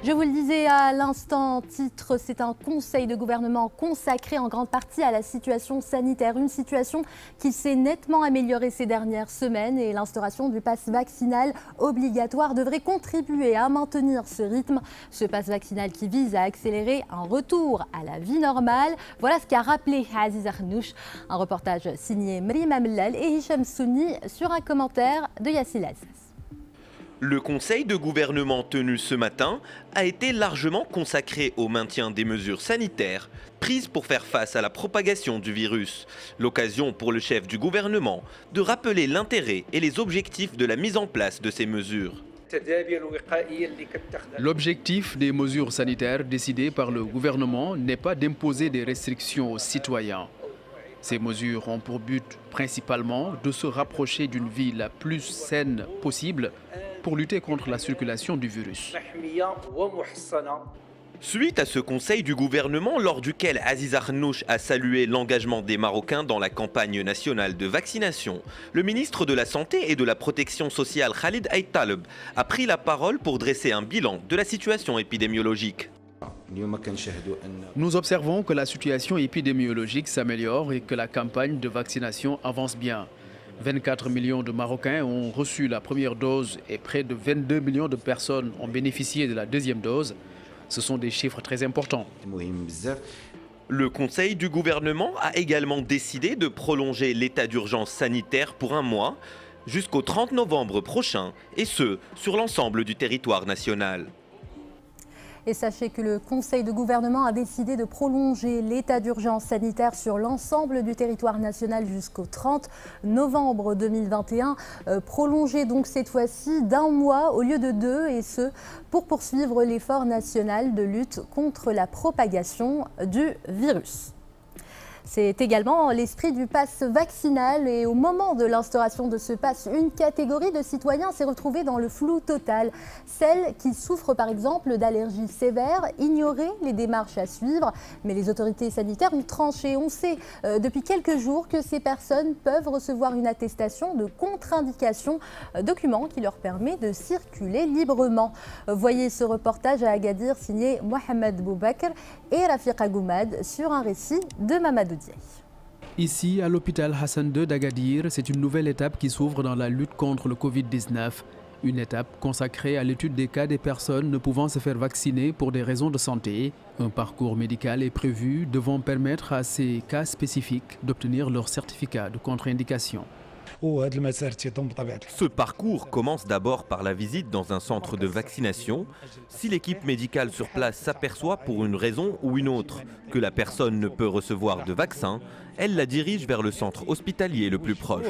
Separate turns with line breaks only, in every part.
Je vous le disais à l'instant, titre, c'est un conseil de gouvernement consacré en grande partie à la situation sanitaire. Une situation qui s'est nettement améliorée ces dernières semaines et l'instauration du pass vaccinal obligatoire devrait contribuer à maintenir ce rythme. Ce pass vaccinal qui vise à accélérer un retour à la vie normale. Voilà ce qu'a rappelé Aziz Arnouch. Un reportage signé Mrima Amellal et Hicham Souni sur un commentaire de Yassine Aziz.
Le conseil de gouvernement tenu ce matin a été largement consacré au maintien des mesures sanitaires prises pour faire face à la propagation du virus. L'occasion pour le chef du gouvernement de rappeler l'intérêt et les objectifs de la mise en place de ces mesures.
L'objectif des mesures sanitaires décidées par le gouvernement n'est pas d'imposer des restrictions aux citoyens. Ces mesures ont pour but principalement de se rapprocher d'une vie la plus saine possible pour lutter contre la circulation du virus.
Suite à ce conseil du gouvernement lors duquel Aziz Arnouch a salué l'engagement des Marocains dans la campagne nationale de vaccination, le ministre de la Santé et de la Protection sociale Khalid Aït-Taleb a pris la parole pour dresser un bilan de la situation épidémiologique.
Nous observons que la situation épidémiologique s'améliore et que la campagne de vaccination avance bien. 24 millions de Marocains ont reçu la première dose et près de 22 millions de personnes ont bénéficié de la deuxième dose. Ce sont des chiffres très importants.
Le conseil du gouvernement a également décidé de prolonger l'état d'urgence sanitaire pour un mois jusqu'au 30 novembre prochain, et ce, sur l'ensemble du territoire national.
Et sachez que le Conseil de gouvernement a décidé de prolonger l'état d'urgence sanitaire sur l'ensemble du territoire national jusqu'au 30 novembre 2021. Prolongé donc cette fois-ci d'un mois au lieu de 2, et ce pour poursuivre l'effort national de lutte contre la propagation du virus. C'est également l'esprit du pass vaccinal et au moment de l'instauration de ce pass, une catégorie de citoyens s'est retrouvée dans le flou total. Celles qui souffrent par exemple d'allergies sévères ignoraient les démarches à suivre, mais les autorités sanitaires ont tranché. On sait depuis quelques jours que ces personnes peuvent recevoir une attestation de contre-indication, document qui leur permet de circuler librement. Voyez ce reportage à Agadir signé Mohamed Boubakr et Rafiqa Goumad sur un récit de Mamadou.
Ici, à l'hôpital Hassan II d'Agadir, c'est une nouvelle étape qui s'ouvre dans la lutte contre le Covid-19. Une étape consacrée à l'étude des cas des personnes ne pouvant se faire vacciner pour des raisons de santé. Un parcours médical est prévu devant permettre à ces cas spécifiques d'obtenir leur certificat de contre-indication.
Ce parcours commence d'abord par la visite dans un centre de vaccination. Si l'équipe médicale sur place s'aperçoit pour une raison ou une autre que la personne ne peut recevoir de vaccin, elle la dirige vers le centre hospitalier le plus proche.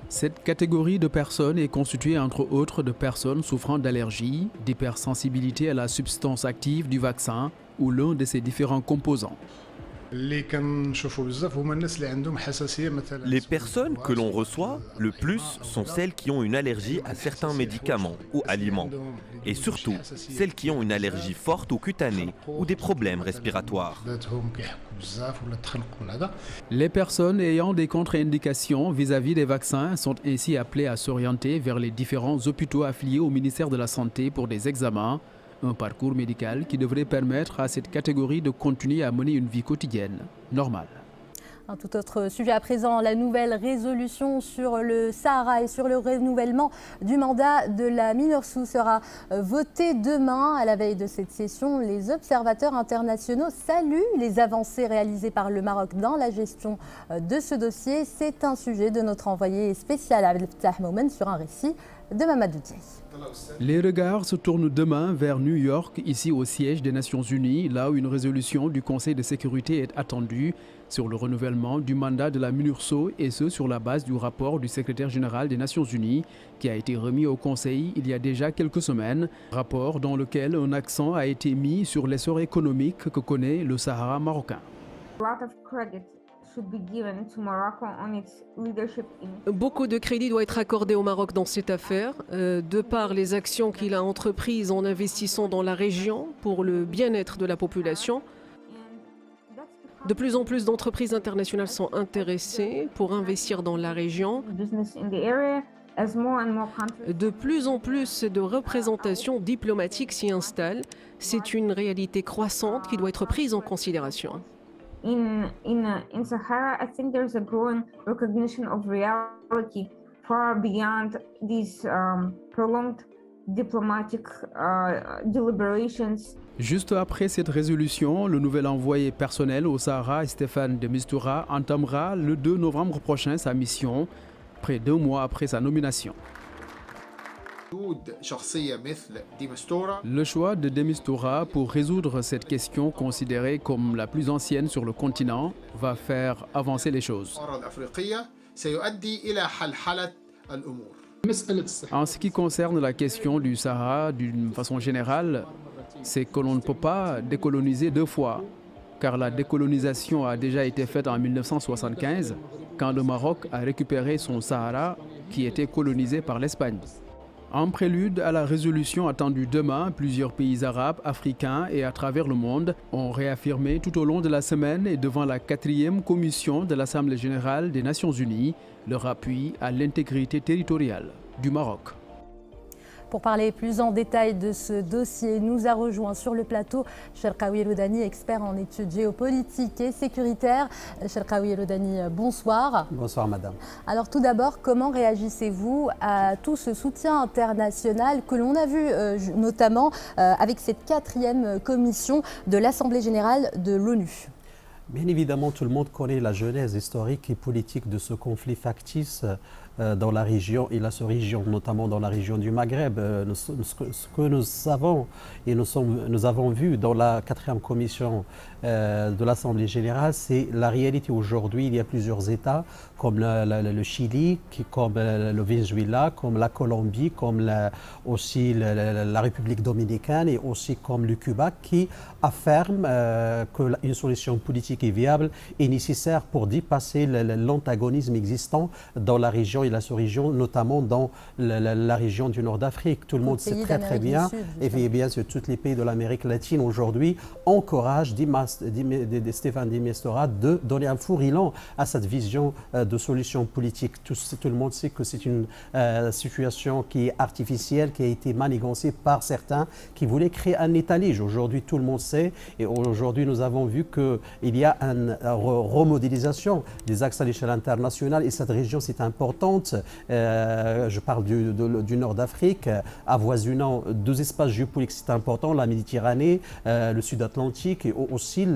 Cette catégorie de personnes est constituée entre autres de personnes souffrant d'allergies, d'hypersensibilité à la substance active du vaccin ou l'un de ses différents composants.
Les personnes que l'on reçoit le plus sont celles qui ont une allergie à certains médicaments ou aliments. Et surtout, celles qui ont une allergie forte ou cutanée ou des problèmes respiratoires.
Les personnes ayant des contre-indications vis-à-vis des vaccins sont ainsi appelées à s'orienter vers les différents hôpitaux affiliés au ministère de la Santé pour des examens. Un parcours médical qui devrait permettre à cette catégorie de continuer à mener une vie quotidienne normale.
Un tout autre sujet à présent, la nouvelle résolution sur le Sahara et sur le renouvellement du mandat de la MINURSO sera votée demain. À la veille de cette session, les observateurs internationaux saluent les avancées réalisées par le Maroc dans la gestion de ce dossier. C'est un sujet de notre envoyé spécial Abdel Fattah Moumen sur un récit de Mamadou Diaye.
Les regards se tournent demain vers New York, ici au siège des Nations Unies, là où une résolution du Conseil de sécurité est attendue sur le renouvellement du mandat de la MINURSO, et ce sur la base du rapport du secrétaire général des Nations Unies qui a été remis au Conseil il y a déjà quelques semaines. Rapport dans lequel un accent a été mis sur l'essor économique que connaît le Sahara marocain.
Beaucoup de crédit doit être accordé au Maroc dans cette affaire, de par les actions qu'il a entreprises en investissant dans la région pour le bien-être de la population. De plus en plus d'entreprises internationales sont intéressées pour investir dans la région. De plus en plus de représentations diplomatiques s'y installent. C'est une réalité croissante qui doit être prise en considération.
In Sahara, I think there's a growing recognition of reality far beyond these prolonged diplomatic deliberations.
Juste après cette résolution, le nouvel envoyé personnel au Sahara, Staffan de Mistura, entamera le 2 novembre prochain sa mission, près d'1 mois après sa nomination. Le choix de de Mistura pour résoudre cette question considérée comme la plus ancienne sur le continent va faire avancer les choses. En ce qui concerne la question du Sahara d'une façon générale, c'est que l'on ne peut pas décoloniser 2 fois, car la décolonisation a déjà été faite en 1975, quand le Maroc a récupéré son Sahara qui était colonisé par l'Espagne. En prélude à la résolution attendue demain, plusieurs pays arabes, africains et à travers le monde ont réaffirmé tout au long de la semaine et devant la 4e commission de l'Assemblée générale des Nations unies leur appui à l'intégrité territoriale du Maroc.
Pour parler plus en détail de ce dossier, nous a rejoint sur le plateau Cherkaoui Eloudani, expert en études géopolitiques et sécuritaires. Cherkaoui Eloudani, bonsoir.
Bonsoir madame.
Alors tout d'abord, comment réagissez-vous à tout ce soutien international que l'on a vu notamment avec cette 4e commission de l'Assemblée générale de l'ONU ?
Bien évidemment, tout le monde connaît la genèse historique et politique de ce conflit factice dans la région et la sous-région, notamment dans la région du Maghreb. Ce que nous savons et nous avons vu dans la 4e commission de l'Assemblée générale, c'est la réalité aujourd'hui. Il y a plusieurs États comme le Chili, comme le Venezuela, comme la Colombie, comme aussi la République dominicaine et aussi comme le Cuba qui affirment qu'une solution politique est viable et nécessaire pour dépasser l'antagonisme existant dans la région et la sous-région, notamment dans la région du Nord d'Afrique. Tout le monde sait très bien, et bien sûr tous les pays de l'Amérique latine aujourd'hui encouragent Staffan de Mistura de donner un four élan à cette vision de solution politique. Tout le monde sait que c'est une situation qui est artificielle, qui a été manigancée par certains qui voulaient créer un étalage. Aujourd'hui, tout le monde sait, et aujourd'hui, nous avons vu qu'il y a une remodélisation des axes à l'échelle internationale, et cette région, c'est important. Je parle du Nord d'Afrique, avoisinant 2 espaces géopolitiques, c'est important, la Méditerranée, le Sud-Atlantique et aussi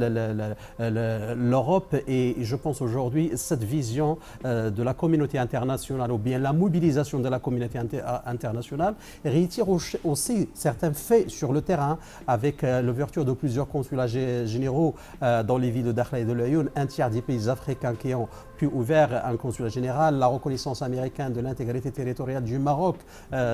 l'Europe. Et je pense aujourd'hui, cette vision de la communauté internationale ou bien la mobilisation de la communauté internationale retire aussi certains faits sur le terrain avec l'ouverture de plusieurs consulats généraux dans les villes de Dakhla et de Laayoune, un tiers des pays africains qui ont pu ouvrir un consulat général, la reconnaissance américaine de l'intégrité territoriale du Maroc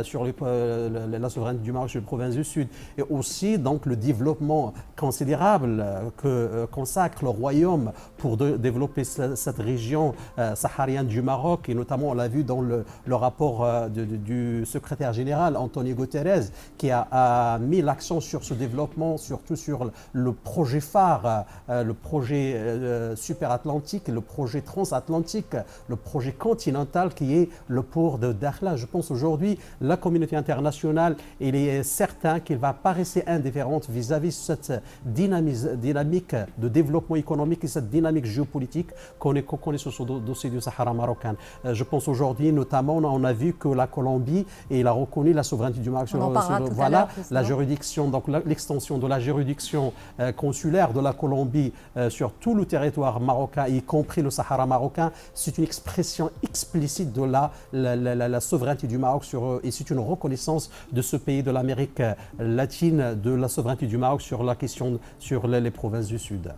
sur la souveraineté du Maroc sur les provinces du Sud, et aussi donc le développement considérable que consacre le Royaume pour développer cette région saharienne du Maroc, et notamment on l'a vu dans le rapport du secrétaire général Antonio Guterres qui a mis l'accent sur ce développement, surtout sur le projet phare, le projet super-atlantique, le projet transatlantique, le projet continental qui est le port de Dakhla. Je pense aujourd'hui la communauté internationale, il est certain qu'elle ne va pas rester indifférente vis-à-vis de cette dynamique de développement économique et cette dynamique géopolitique qu'on connaît sur ce dossier du Sahara marocain. Je pense aujourd'hui notamment, on a vu que la Colombie, elle a reconnu la souveraineté du Maroc sur voilà, la juridiction, donc l'extension de la juridiction consulaire de la Colombie sur tout le territoire marocain, y compris le Sahara marocain, c'est une expression explicite de la souveraineté du Maroc et c'est une reconnaissance de ce pays de l'Amérique latine, de la souveraineté du Maroc sur la question sur les provinces du Sud.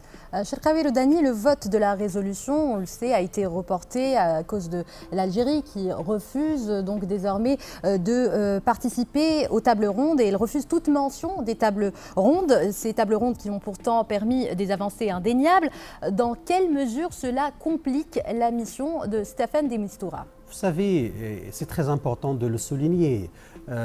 Cherkaoui Eloudani, le vote de la résolution, on le sait, a été reporté à cause de l'Algérie qui refuse donc désormais de participer aux tables rondes, et elle refuse toute mention des tables rondes, ces tables rondes qui ont pourtant permis des avancées indéniables. Dans quelle mesure cela complique la mission de Staffan de Mistura ?
Vous savez, c'est très important de le souligner.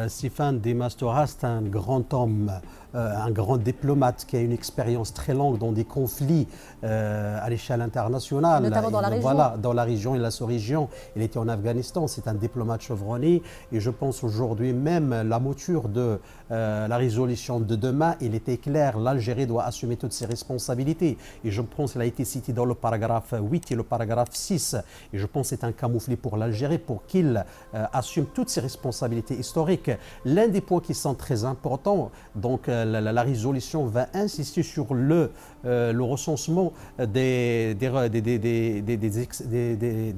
Stéphane de Mistura, c'est un grand homme, un grand diplomate qui a une expérience très longue dans des conflits à l'échelle internationale.
Notamment dans la région.
Voilà, dans la région et la sous-région. Il était en Afghanistan, c'est un diplomate chevronné. Et je pense aujourd'hui même la mouture de la résolution de demain, il était clair, l'Algérie doit assumer toutes ses responsabilités. Et je pense qu'il a été cité dans le paragraphe 8 et le paragraphe 6. Et je pense que c'est un camouflet pour l'Algérie pour qu'il assume toutes ses responsabilités historiques. L'un des points qui sont très importants, donc la résolution va insister sur le recensement des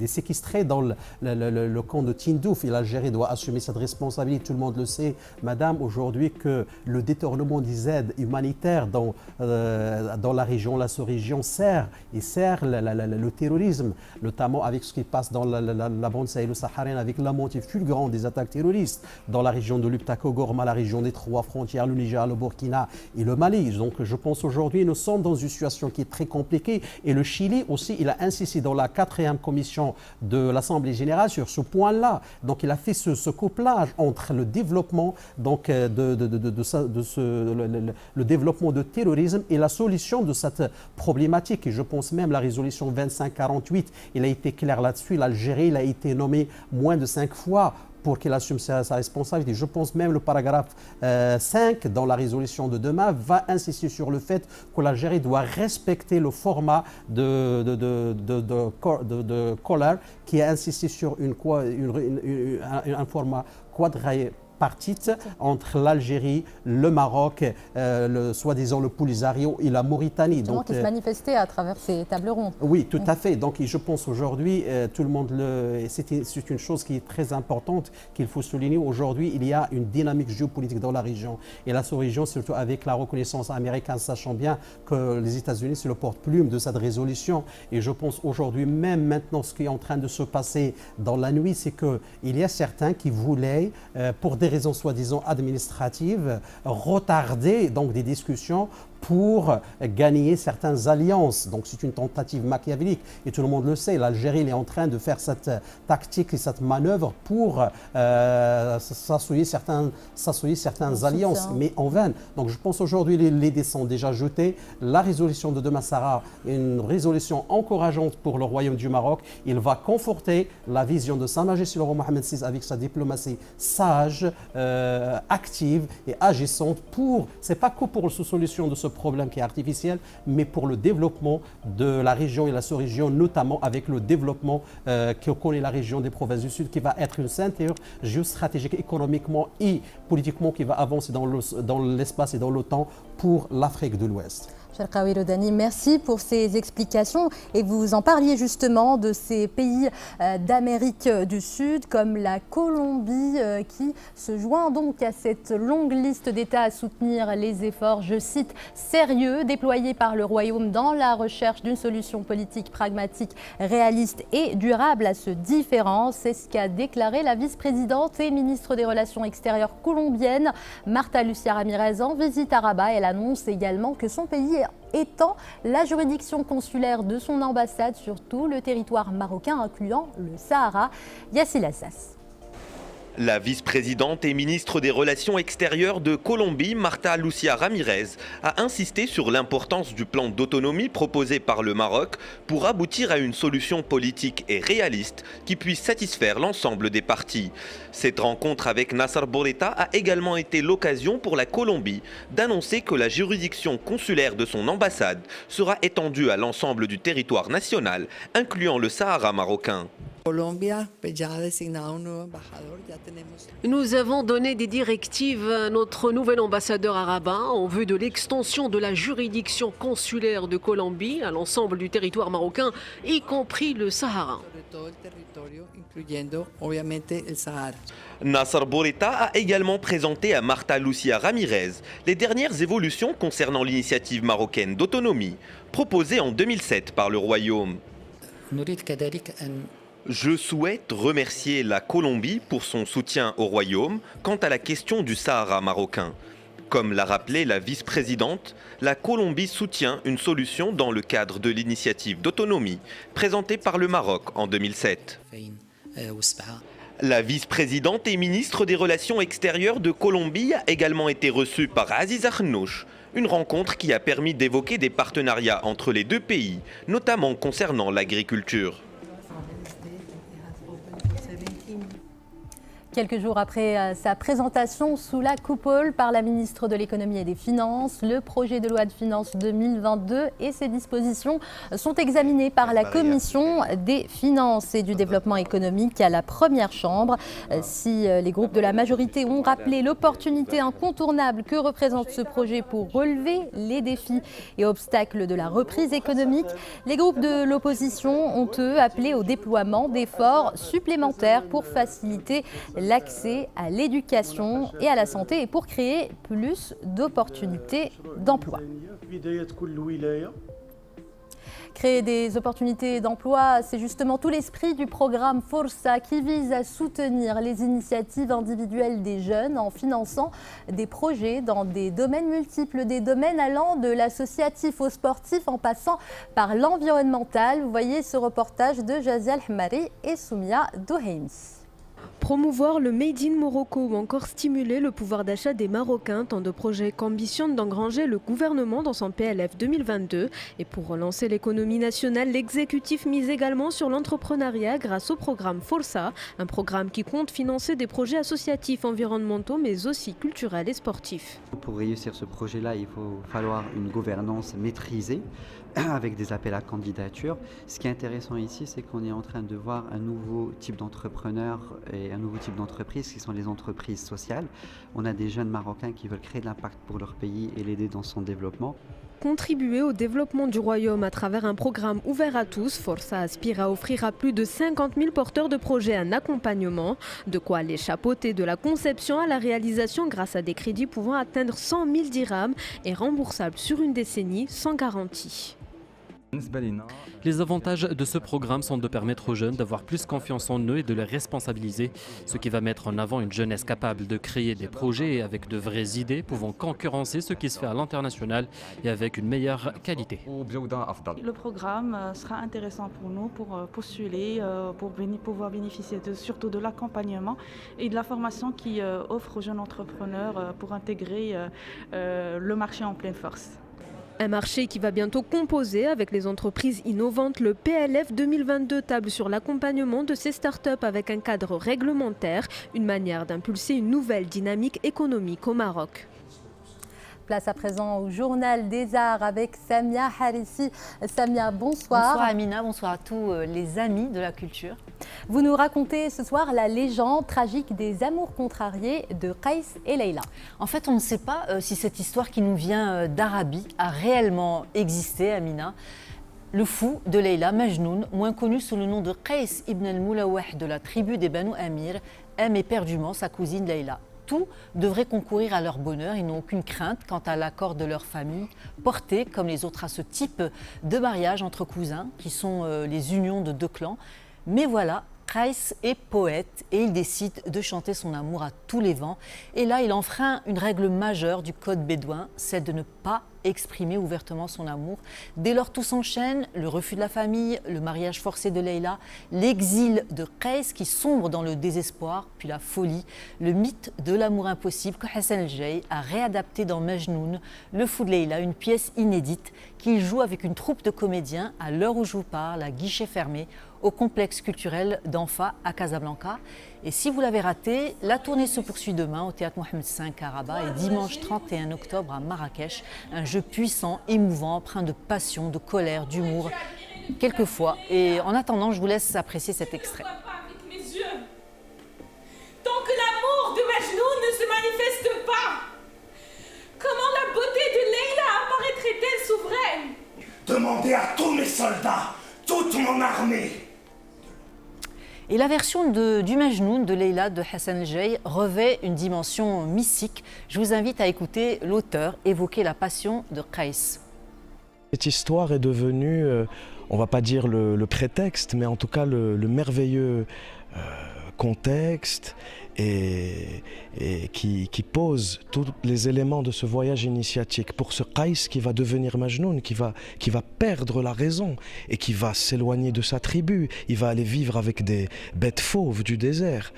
séquestrés dans le camp de Tindouf. Et l'Algérie doit assumer cette responsabilité. Tout le monde le sait, madame, aujourd'hui que le détournement des aides humanitaires dans la région, la sous-région, sert le terrorisme, notamment avec ce qui passe dans la bande sahélo-saharienne, avec la montée fulgurante des attaques terroristes dans la région de Lubtako-Gorma, la région des trois frontières, le Niger, le Burkina et le Mali. Donc je pense aujourd'hui nous sommes dans une situation qui est très compliquée et le Chili aussi, il a insisté dans la 4e commission de l'Assemblée générale sur ce point-là. Donc il a fait ce couplage entre le développement donc, le développement de terrorisme et la solution de cette problématique. Et je pense même la résolution 2548, il a été clair là-dessus. L'Algérie, il a été nommé moins de 5 fois pour qu'il assume sa responsabilité. Je pense même le paragraphe 5 dans la résolution de demain va insister sur le fait que l'Algérie doit respecter le format de Kohler qui a insisté sur un format quadripartite entre l'Algérie, le Maroc, soi-disant le Polisario et la Mauritanie.
Donc, qui se manifestait à travers ces tables rondes.
Oui, tout à fait. Donc je pense aujourd'hui, tout le monde c'est une chose qui est très importante qu'il faut souligner. Aujourd'hui, il y a une dynamique géopolitique dans la région. Et la sous-région, surtout avec la reconnaissance américaine, sachant bien que les États-Unis, c'est le porte-plume de cette résolution. Et je pense aujourd'hui, même maintenant, ce qui est en train de se passer dans la nuit, c'est qu'il y a certains qui voulaient, pour des raisons soi-disant administratives, retarder donc des discussions pour gagner certaines alliances. Donc c'est une tentative machiavélique et tout le monde le sait. L'Algérie est en train de faire cette tactique et cette manœuvre pour s'associer certaines alliances, mais en vain. Donc je pense aujourd'hui les dés sont déjà jetés. La résolution de demain sera une résolution encourageante pour le Royaume du Maroc. Il va conforter la vision de Sa Majesté le roi Mohammed VI avec sa diplomatie sage, active et agissante c'est pas que pour la solution de ce problème qui est artificiel, mais pour le développement de la région et la sous-région, notamment avec le développement que connaît la région des provinces du Sud, qui va être une ceinture géostratégique économiquement et politiquement qui va avancer dans l'espace et dans le temps pour l'Afrique de l'Ouest.
Cherkaoui Rodani, merci pour ces explications. Et vous en parliez justement de ces pays d'Amérique du Sud comme la Colombie qui se joint donc à cette longue liste d'États à soutenir les efforts, je cite, sérieux déployés par le Royaume dans la recherche d'une solution politique pragmatique, réaliste et durable à ce différend. C'est ce qu'a déclaré la vice-présidente et ministre des Relations extérieures colombienne, Marta Lucía Ramírez, en visite à Rabat. Elle annonce également que son pays étend la juridiction consulaire de son ambassade sur tout le territoire marocain, incluant le Sahara. Yassine Assas.
La vice-présidente et ministre des Relations extérieures de Colombie, Marta Lucía Ramírez, a insisté sur l'importance du plan d'autonomie proposé par le Maroc pour aboutir à une solution politique et réaliste qui puisse satisfaire l'ensemble des parties. Cette rencontre avec Nasser Bourita a également été l'occasion pour la Colombie d'annoncer que la juridiction consulaire de son ambassade sera étendue à l'ensemble du territoire national, incluant le Sahara marocain.
Nous avons donné des directives à notre nouvel ambassadeur à Rabat en vue de l'extension de la juridiction consulaire de Colombie à l'ensemble du territoire marocain, y compris le Sahara.
Nasser Bourita a également présenté à Marta Lucía Ramírez les dernières évolutions concernant l'initiative marocaine d'autonomie proposée en 2007 par le Royaume. Je souhaite remercier la Colombie pour son soutien au Royaume quant à la question du Sahara marocain. Comme l'a rappelé la vice-présidente, la Colombie soutient une solution dans le cadre de l'initiative d'autonomie présentée par le Maroc en 2007. La vice-présidente et ministre des Relations extérieures de Colombie a également été reçue par Aziza Khnouch. Une rencontre qui a permis d'évoquer des partenariats entre les deux pays, notamment concernant l'agriculture.
Quelques jours après sa présentation sous la coupole par la ministre de l'économie et des finances, le projet de loi de finances 2022 et ses dispositions sont examinés par la commission des finances et du développement économique à la première chambre. Si les groupes de la majorité ont rappelé l'opportunité incontournable que représente ce projet pour relever les défis et obstacles de la reprise économique, les groupes de l'opposition ont eux appelé au déploiement d'efforts supplémentaires pour faciliter l'accès à l'éducation et à la santé et pour créer plus d'opportunités d'emploi. Créer des opportunités d'emploi, c'est justement tout l'esprit du programme Força qui vise à soutenir les initiatives individuelles des jeunes en finançant des projets dans des domaines multiples, des domaines allant de l'associatif au sportif en passant par l'environnemental. Vous voyez ce reportage de Jazia Al-Hmari et Soumia Douheims.
Promouvoir le Made in Morocco ou encore stimuler le pouvoir d'achat des Marocains, tant de projets qu'ambitionne d'engranger le gouvernement dans son PLF 2022. Et pour relancer l'économie nationale, l'exécutif mise également sur l'entrepreneuriat grâce au programme Força, un programme qui compte financer des projets associatifs, environnementaux mais aussi culturels et sportifs.
Pour réussir ce projet-là, il faut falloir une gouvernance maîtrisée avec des appels à candidature. Ce qui est intéressant ici, c'est qu'on est en train de voir un nouveau type d'entrepreneurs et un nouveau type d'entreprises qui sont les entreprises sociales. On a des jeunes Marocains qui veulent créer de l'impact pour leur pays et l'aider dans son développement.
Contribuer au développement du royaume à travers un programme ouvert à tous, Força aspire à offrir à plus de 50 000 porteurs de projets un accompagnement, de quoi les chapeauter de la conception à la réalisation grâce à des crédits pouvant atteindre 100 000 dirhams et remboursables sur une décennie sans garantie.
Les avantages de ce programme sont de permettre aux jeunes d'avoir plus confiance en eux et de les responsabiliser, ce qui va mettre en avant une jeunesse capable de créer des projets avec de vraies idées pouvant concurrencer ce qui se fait à l'international et avec une meilleure qualité.
Le programme sera intéressant pour nous pour postuler, pour pouvoir bénéficier surtout de l'accompagnement et de la formation qui offre aux jeunes entrepreneurs pour intégrer le marché en pleine force.
Un marché qui va bientôt composer avec les entreprises innovantes. Le PLF 2022 table sur l'accompagnement de ces startups avec un cadre réglementaire, une manière d'impulser une nouvelle dynamique économique au Maroc.
Place à présent au Journal des Arts avec Samia Harissi. Samia, bonsoir.
Bonsoir Amina, bonsoir à tous les amis de la culture.
Vous nous racontez ce soir la légende tragique des amours contrariés de Qaïs et Leïla.
En fait, on ne sait pas si cette histoire qui nous vient d'Arabie a réellement existé, Amina. Le fou de Leïla, Majnoun, moins connu sous le nom de Qaïs ibn al-Moulawah de la tribu des Banu Amir, aime éperdument sa cousine Leïla. Tout devrait concourir à leur bonheur. Ils n'ont aucune crainte quant à l'accord de leur famille, portés comme les autres à ce type de mariage entre cousins, qui sont les unions de deux clans. Mais voilà, Qaïs est poète et il décide de chanter son amour à tous les vents. Et là, il enfreint une règle majeure du code bédouin, c'est de ne pas exprimer ouvertement son amour. Dès lors, tout s'enchaîne, le refus de la famille, le mariage forcé de Leïla, l'exil de Qaïs qui sombre dans le désespoir, puis la folie, le mythe de l'amour impossible que Hassan El-Jay a réadapté dans Majnoun, le fou de Leïla, une pièce inédite qu'il joue avec une troupe de comédiens à l'heure où je vous parle, à guichet fermé, au complexe culturel d'Anfa à Casablanca. Et si vous l'avez raté, la tournée se poursuit demain au théâtre Mohamed V à Rabat et dimanche 31 octobre à Marrakech. Un jeu puissant, émouvant, empreint de passion, de colère, d'humour, quelquefois. Et en attendant, je vous laisse apprécier cet extrait.
Tant que l'amour de Majnoun ne se manifeste pas, comment la beauté de Leïla apparaîtrait-elle souveraine?
Demandez à tous mes soldats, toute mon armée.
Et la version du Majnoun de Leïla de Hassan El-Jay revêt une dimension mystique. Je vous invite à écouter l'auteur évoquer la passion de Qaïs.
Cette histoire est devenue, on ne va pas dire le prétexte, mais en tout cas le merveilleux contexte et qui pose tous les éléments de ce voyage initiatique pour ce Qais qui va devenir Majnoun, qui va perdre la raison et qui va s'éloigner de sa tribu. Il va aller vivre avec des bêtes fauves du désert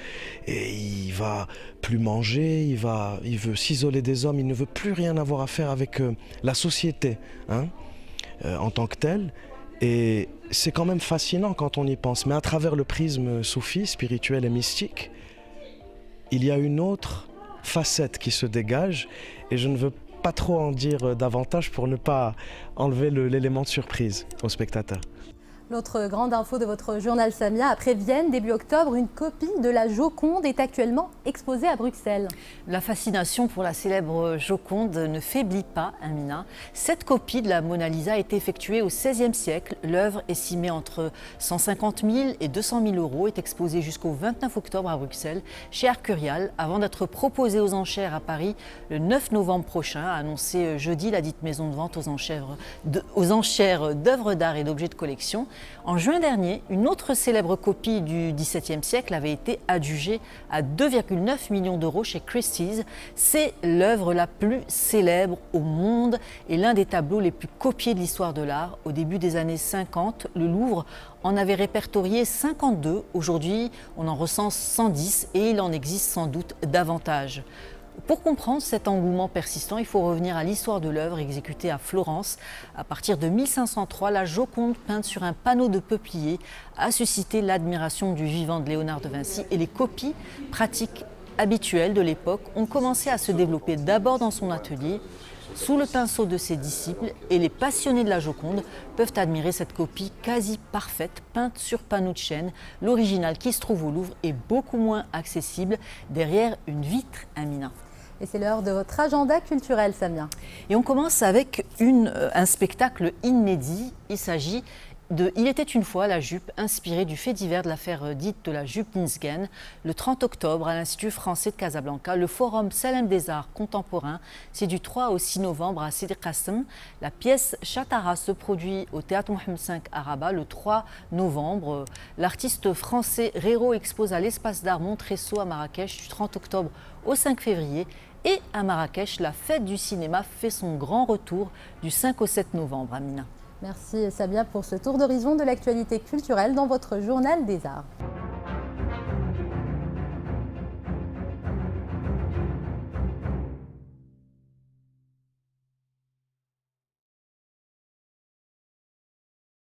et il va plus manger, il veut s'isoler des hommes, il ne veut plus rien avoir à faire avec la société en tant que telle. Et c'est quand même fascinant quand on y pense, mais à travers le prisme soufi, spirituel et mystique, il y a une autre facette qui se dégage et je ne veux pas trop en dire davantage pour ne pas enlever l'élément de surprise aux spectateurs.
L'autre grande info de votre journal Samia, après Vienne, début octobre, une copie de la Joconde est actuellement exposée à Bruxelles.
La fascination pour la célèbre Joconde ne faiblit pas, Amina. Cette copie de la Mona Lisa a été effectuée au XVIe siècle. L'œuvre, estimée entre 150 000 et 200 000 euros, est exposée jusqu'au 29 octobre à Bruxelles, chez Arcurial, avant d'être proposée aux enchères à Paris le 9 novembre prochain, a annoncé jeudi la dite maison de vente aux enchères d'œuvres d'art et d'objets de collection. En juin dernier, une autre célèbre copie du XVIIe siècle avait été adjugée à 2,9 millions d'euros chez Christie's. C'est l'œuvre la plus célèbre au monde et l'un des tableaux les plus copiés de l'histoire de l'art. Au début des années 50, le Louvre en avait répertorié 52. Aujourd'hui, on en recense 110 et il en existe sans doute davantage. Pour comprendre cet engouement persistant, il faut revenir à l'histoire de l'œuvre exécutée à Florence. À partir de 1503, la Joconde, peinte sur un panneau de peuplier, a suscité l'admiration du vivant de Léonard de Vinci et les copies pratiques habituelles de l'époque ont commencé à se développer d'abord dans son atelier, sous le pinceau de ses disciples, et les passionnés de la Joconde peuvent admirer cette copie quasi parfaite, peinte sur panneau de chêne. L'original qui se trouve au Louvre est beaucoup moins accessible derrière une vitre, Amina.
Et c'est l'heure de votre agenda culturel, Samia.
Et on commence avec un spectacle inédit. Il s'agit de Il était une fois la jupe, inspirée du fait divers de l'affaire dite de la jupe Ninsgen. Le 30 octobre, à l'Institut français de Casablanca, le Forum Salem des Arts Contemporains, c'est du 3 au 6 novembre à Sidi Qassem. La pièce Chatara se produit au Théâtre Mohamed V à Rabat le 3 novembre. L'artiste français Rero expose à l'Espace d'Art Montresso à Marrakech du 30 octobre au 5 février. Et à Marrakech, la fête du cinéma fait son grand retour du 5 au 7 novembre, Amina.
Merci Samia pour ce tour d'horizon de l'actualité culturelle dans votre journal des arts.